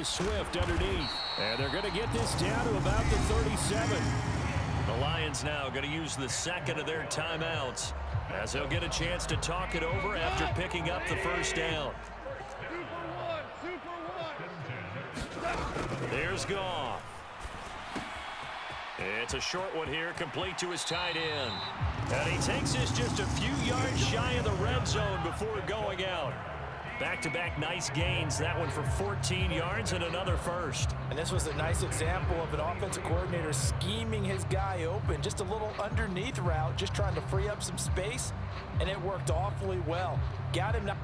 Swift underneath. And they're going to get this down to about the 37. The Lions now going to use the second of their timeouts as they'll get a chance to talk it over after picking up the first down. There's Goff. It's a short one here, complete to his tight end. And he takes this just a few yards shy of the red zone before going out. Back-to-back nice gains, that one for 14 yards and another first. And this was a nice example of an offensive coordinator scheming his guy open. Just a little underneath route, just trying to free up some space, and it worked awfully well. Got him now.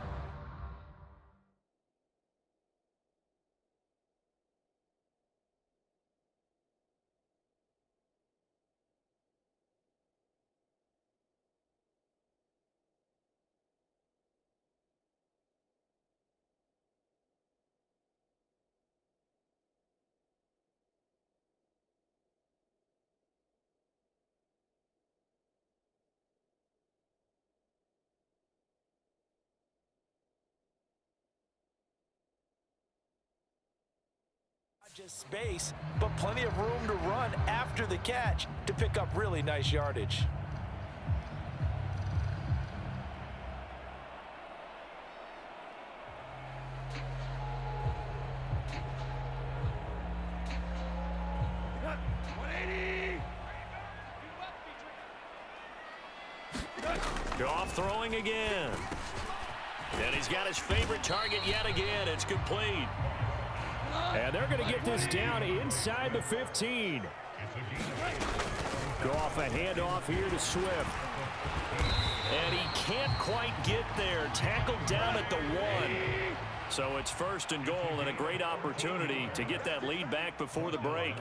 Just space, but plenty of room to run after the catch to pick up really nice yardage. Goff throwing again. And he's got his favorite target yet again. It's complete. And they're going to get this down inside the 15. Goff a handoff here to Swift. And he can't quite get there. Tackled down at the 1. So it's first and goal and a great opportunity to get that lead back before the break.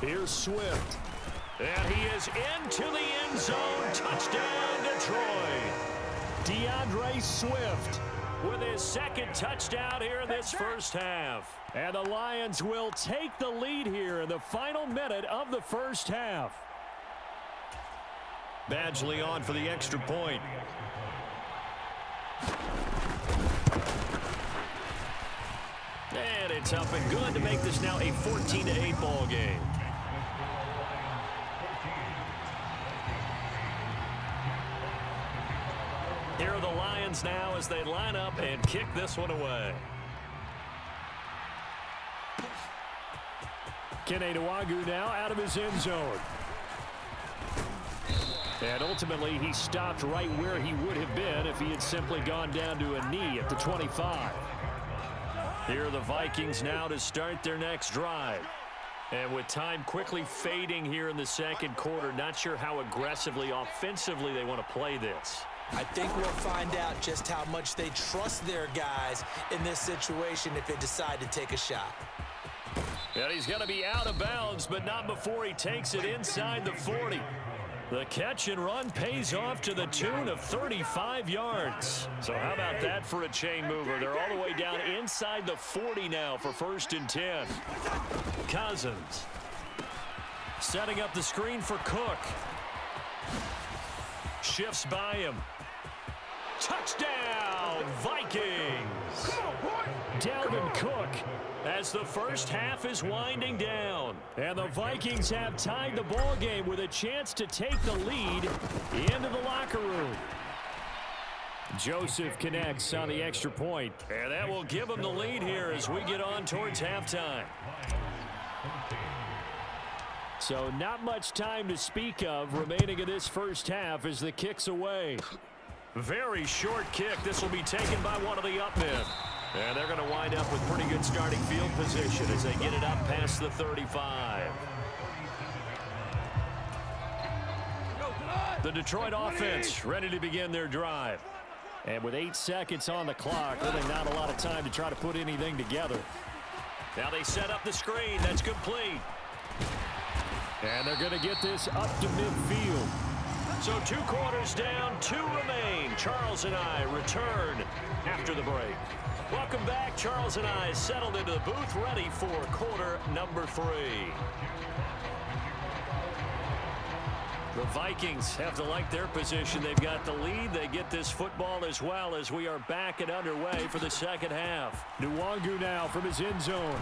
Here's Swift. And he is into the end zone. Touchdown, Detroit. DeAndre Swift with his second touchdown here in this first half. And the Lions will take the lead here in the final minute of the first half. Badgley on for the extra point. And it's up and good to make this now a 14-8 ball game. Here are the Lions now as they line up and kick this one away. Kene Nwangwu now out of his end zone. And ultimately, he stopped right where he would have been if he had simply gone down to a knee at the 25. Here are the Vikings now to start their next drive. And with time quickly fading here in the second quarter, not sure how aggressively, offensively they want to play this. I think we'll find out just how much they trust their guys in this situation if they decide to take a shot. And he's going to be out of bounds, but not before he takes it inside the 40. The catch and run pays off to the tune of 35 yards. So how about that for a chain mover? They're all the way down inside the 40 now for 1st and 10. Cousins setting up the screen for Cook. Shifts by him. Touchdown, Vikings! Dalvin Cook as the first half is winding down. And the Vikings have tied the ball game with a chance to take the lead into the locker room. Joseph connects on the extra point. And that will give them the lead here as we get on towards halftime. So not much time to speak of remaining in this first half as the kick's away. Very short kick. This will be taken by one of the up men. And they're going to wind up with pretty good starting field position as they get it up past the 35. The Detroit offense ready to begin their drive. And with 8 seconds on the clock, really not a lot of time to try to put anything together. Now they set up the screen. That's complete. And they're going to get this up to midfield. So 2 quarters down, 2 remain. Charles and I return after the break. Welcome back. Charles and I settled into the booth, ready for quarter number 3. The Vikings have to like their position. They've got the lead. They get this football as well as we are back and underway for the second half. Nwangu now from his end zone.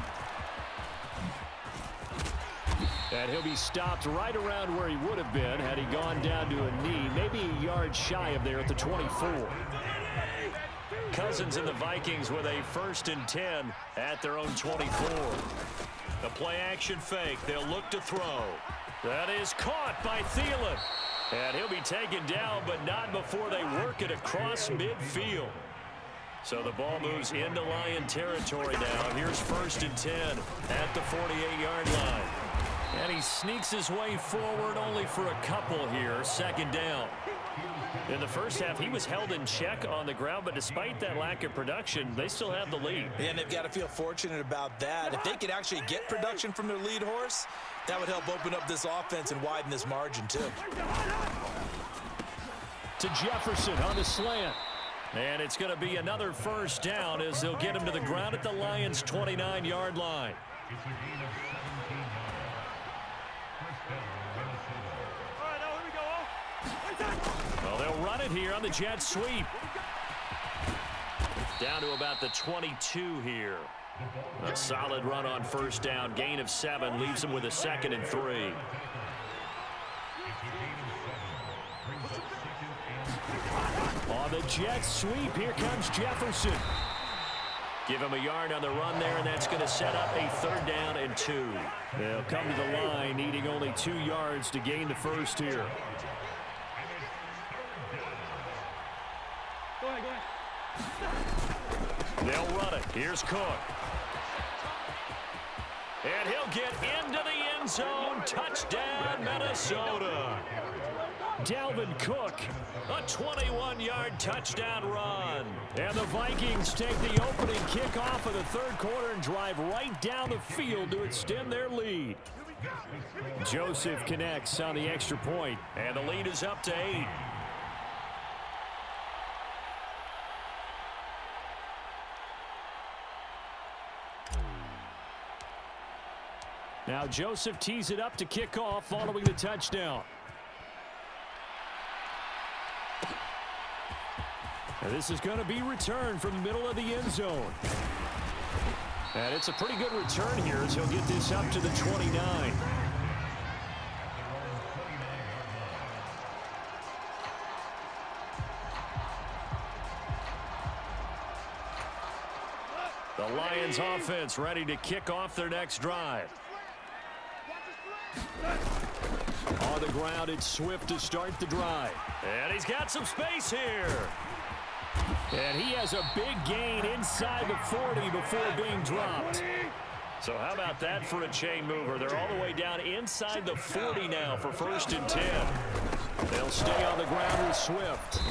And he'll be stopped right around where he would have been had he gone down to a knee, maybe a yard shy of there at the 24. Cousins and the Vikings with a 1st and 10 at their own 24. The play action fake. They'll look to throw. That is caught by Thielen. And he'll be taken down, but not before they work it across midfield. So the ball moves into Lion territory now. Here's 1st and 10 at the 48-yard line. And he sneaks his way forward only for a couple here. 2nd down. In the first half, he was held in check on the ground, but despite that lack of production, they still have the lead. And they've got to feel fortunate about that. If they could actually get production from their lead horse, that would help open up this offense and widen this margin, too. To Jefferson on the slant. And it's going to be another 1st down as they'll get him to the ground at the Lions' 29-yard line. Well, they'll run it here on the jet sweep. Down to about the 22 here. A solid run on 1st down. Gain of 7 leaves him with a 2nd and 3. On the jet sweep, here comes Jefferson. Give him a yard on the run there, and that's going to set up a 3rd down and 2. They'll come to the line, needing only 2 yards to gain the 1st here. Go ahead. They'll run it. Here's Cook. And he'll get into the end zone. Touchdown, Minnesota. Dalvin Cook. A 21-yard touchdown run. And the Vikings take the opening kickoff of the 3rd quarter and drive right down the field to extend their lead. Joseph connects on the extra point. And the lead is up to 8. Now Joseph tees it up to kick off following the touchdown. And this is going to be returned from the middle of the end zone. And it's a pretty good return here as he'll get this up to the 29. The Lions offense ready to kick off their next drive. On the ground, it's Swift to start the drive. And he's got some space here. And he has a big gain inside the 40 before being dropped. So how about that for a chain mover? They're all the way down inside the 40 now for 1st and 10. They'll stay on the ground with Swift.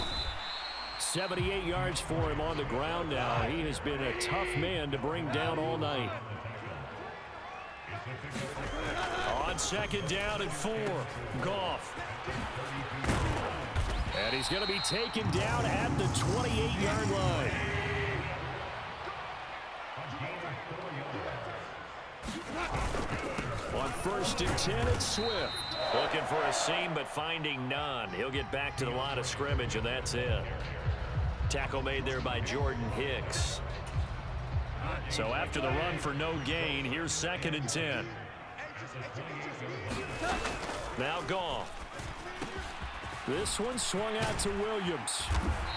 78 yards for him on the ground now. He has been a tough man to bring down all night. On 2nd down and 4, Goff. And he's going to be taken down at the 28-yard line. On 1st and 10, it's Swift. Looking for a seam, but finding none. He'll get back to the line of scrimmage, and that's it. Tackle made there by Jordan Hicks. So after the run for no gain, here's 2nd and 10. Now Goff. This one swung out to Williams.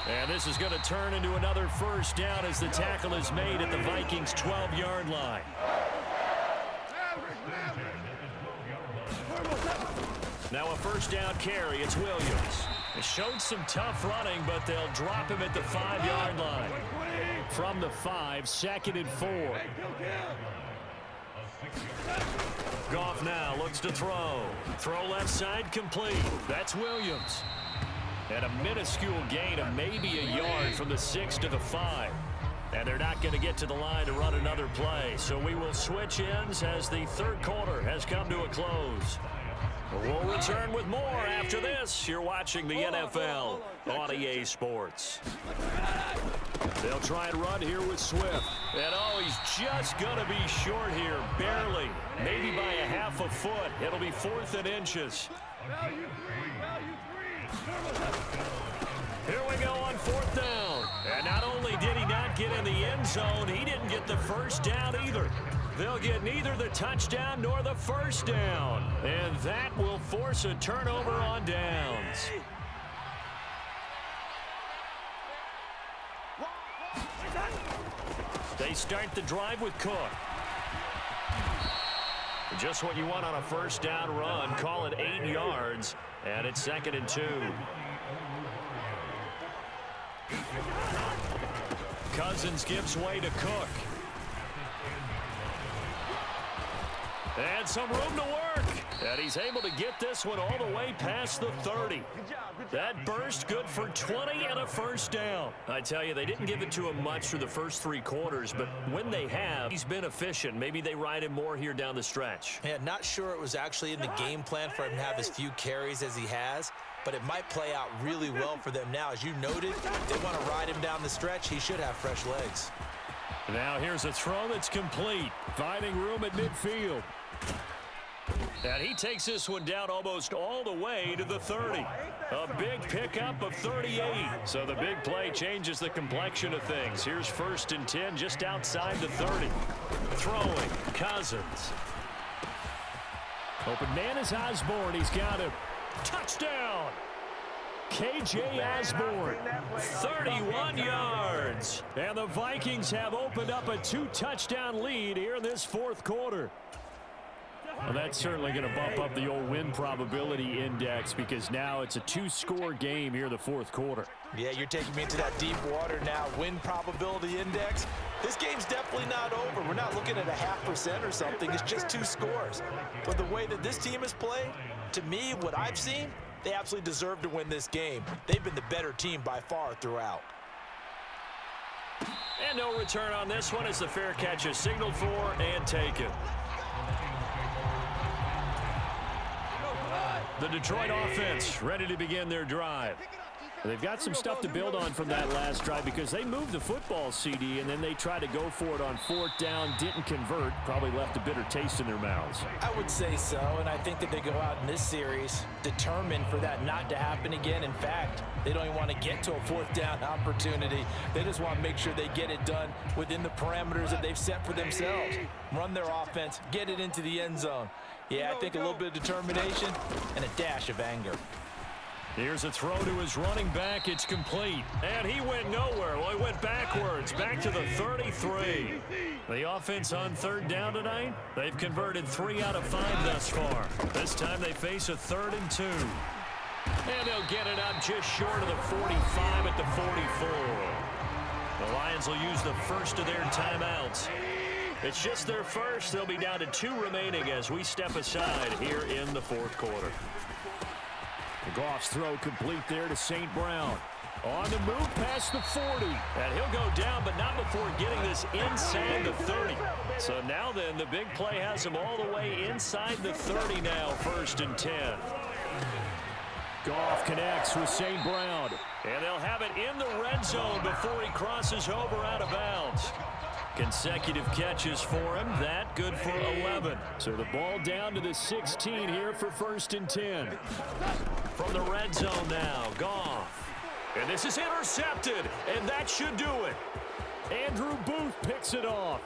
And this is going to turn into another 1st down as the tackle is made at the Vikings' 12-yard line. Now a 1st down carry. It's Williams. It showed some tough running, but they'll drop him at the 5-yard line. From the 5, 2nd and 4. Goff now looks to throw. Throw left side complete. That's Williams. And a minuscule gain of maybe a yard from the 6 to the 5. And they're not going to get to the line to run another play. So we will switch ends as the 3rd quarter has come to a close. We'll return with more after this. You're watching the NFL on EA Sports. They'll try and run here with Swift. And oh, he's just going to be short here, barely. Maybe by a half a foot. It'll be 4th and inches. Here we go on 4th down. And not only did he not get in the end zone, he didn't get the first down either. They'll get neither the touchdown nor the first down. And that will force a turnover on downs. They start the drive with Cook. Just what you want on a first down run. Call it 8 yards. And it's 2nd and 2. Cousins gives way to Cook. And some room to work. And he's able to get this one all the way past the 30. That burst good for 20 and a first down. I tell you, they didn't give it to him much through the first 3 quarters, but when they have, he's been efficient. Maybe they ride him more here down the stretch. Yeah, not sure it was actually in the game plan for him to have as few carries as he has, but it might play out really well for them now. As you noted, if they want to ride him down the stretch, he should have fresh legs. Now here's a throw that's complete, finding room at midfield. And he takes this one down almost all the way to the 30. A big pickup of 38. So the big play changes the complexion of things. Here's 1st and 10 just outside the 30. Throwing, Cousins. Open man is Osborne. He's got him. Touchdown! K.J. Osborne. 31 yards. And the Vikings have opened up a 2-touchdown lead here in this 4th quarter. Well, that's certainly going to bump up the old win probability index because now it's a 2-score game here in the 4th quarter. Yeah, you're taking me into that deep water now. Win probability index. This game's definitely not over. We're not looking at a 0.5% or something. It's just 2 scores. But the way that this team has played, to me, what I've seen, they absolutely deserve to win this game. They've been the better team by far throughout. And no return on this one as the fair catch is signaled for and taken. The Detroit offense ready to begin their drive. They've got some stuff to build on from that last drive because they moved the football, CD, and then they tried to go for it on 4th down, didn't convert, probably left a bitter taste in their mouths. I would say so, and I think that they go out in this series determined for that not to happen again. In fact, they don't even want to get to a 4th down opportunity. They just want to make sure they get it done within the parameters that they've set for themselves. Run their offense, get it into the end zone. Yeah, I think a little bit of determination and a dash of anger. Here's a throw to his running back. It's complete. And he went nowhere. Well, he went backwards, back to the 33. The offense on 3rd down tonight, they've converted 3 out of 5 thus far. This time they face a 3rd and 2. And they'll get it up just short of the 45 at the 44. The Lions will use the first of their timeouts. It's just their first. They'll be down to 2 remaining as we step aside here in the 4th quarter. Goff's throw complete there to St. Brown. On the move past the 40. And he'll go down, but not before getting this inside the 30. So now then, the big play has him all the way inside the 30 now, 1st and 10. Goff connects with St. Brown. And they'll have it in the red zone before he crosses over out of bounds. Consecutive catches for him. That good for 11. So the ball down to the 16 here for 1st and 10. From the red zone now, Goff. And this is intercepted, and that should do it. Andrew Booth picks it off.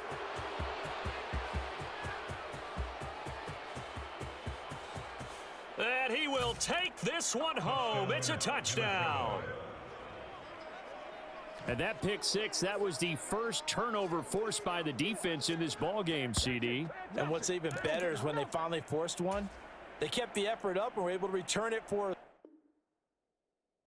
And he will take this one home. It's a touchdown. And that pick 6, that was the first turnover forced by the defense in this ballgame, CD. And what's even better is when they finally forced one, they kept the effort up and were able to return it for